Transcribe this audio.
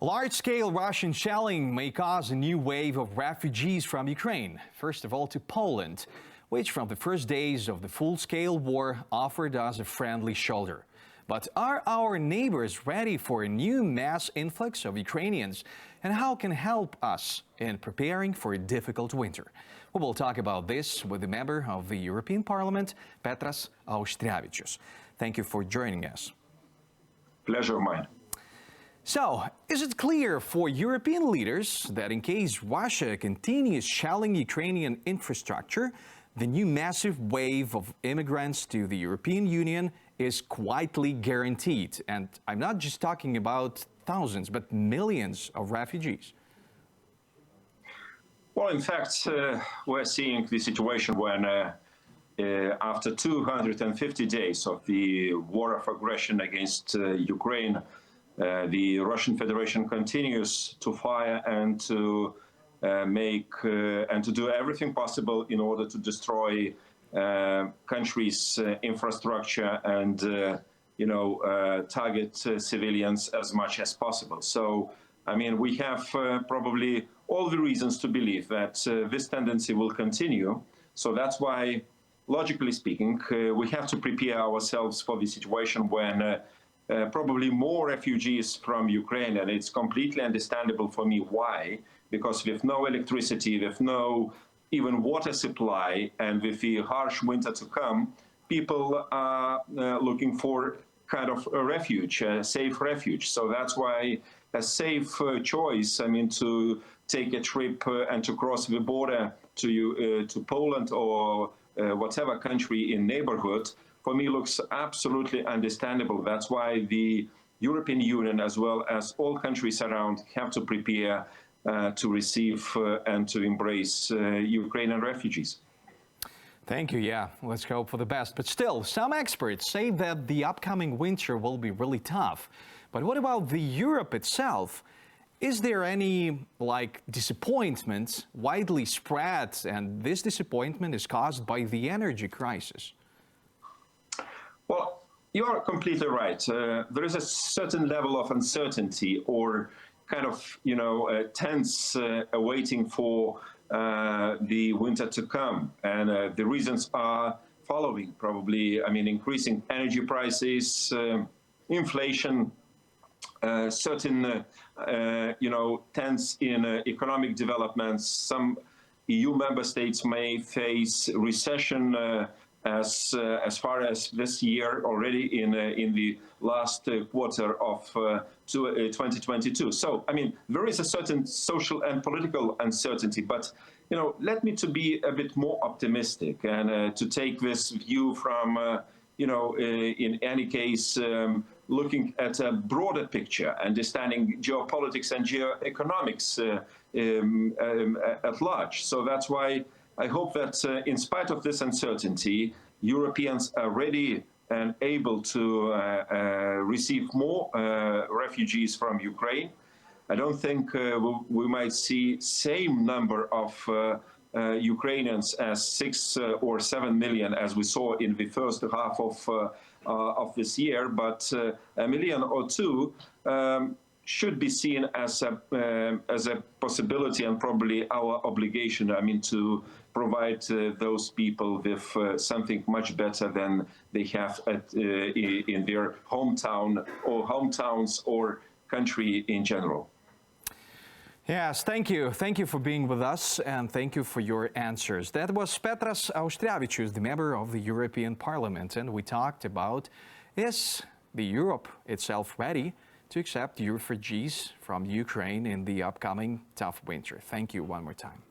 Large-scale Russian shelling may cause a new wave of refugees from Ukraine, first of all to Poland, which from the first days of the full-scale war offered us a friendly shoulder. But are our neighbors ready for a new mass influx of Ukrainians, and how can help us in preparing for a difficult winter? We will talk about this with the member of the European Parliament, Petras Auštrevičius. Thank you for joining us. Pleasure of mine. So, is it clear for European leaders that in case Russia continues shelling Ukrainian infrastructure, the new massive wave of immigrants to the European Union is quietly guaranteed? And I'm not just talking about thousands, but millions of refugees. Well, in fact, we're seeing the situation when after 250 days of the war of aggression against Ukraine, the Russian Federation continues to fire and to do everything possible in order to destroy countries' infrastructure and target civilians as much as possible. So, I mean, we have probably all the reasons to believe that this tendency will continue. So that's why, logically speaking, we have to prepare ourselves for the situation when probably more refugees from Ukraine, and it's completely understandable for me why, because with no electricity, with no even water supply, and with the harsh winter to come, people are looking for kind of a refuge, a safe refuge. So that's why a safe choice, I mean, to take a trip and to cross the border to Poland or whatever country in neighborhood, for me looks absolutely understandable. That's why the European Union, as well as all countries around, have to prepare to receive and to embrace Ukrainian refugees. Thank you. Yeah, let's hope for the best. But still, some experts say that the upcoming winter will be really tough. But what about the Europe itself? Is there any, disappointment widely spread, and this disappointment is caused by the energy crisis? Well, you are completely right. There is a certain level of uncertainty or kind of, tense awaiting for the winter to come. And the reasons are following, probably, I mean, increasing energy prices, inflation, certain, tense in economic developments. Some EU member states may face recession as far as this year already in the last quarter of 2022. So, I mean, there is a certain social and political uncertainty, but, let me to be a bit more optimistic and to take this view from, in any case, looking at a broader picture, understanding geopolitics and geoeconomics at large. So that's why I hope that in spite of this uncertainty, Europeans are ready and able to receive more refugees from Ukraine. I don't think we might see same number of Ukrainians as 6 or 7 million as we saw in the first half of this year, but a million or two should be seen as a possibility and probably our obligation, I mean, to provide those people with something much better than they have in their hometown or hometowns or country in general. Yes, thank you. Thank you for being with us, and thank you for your answers. That was Petras Auštrevičius, the member of the European Parliament, and we talked about, is the Europe itself ready to accept refugees from Ukraine in the upcoming tough winter? Thank you one more time.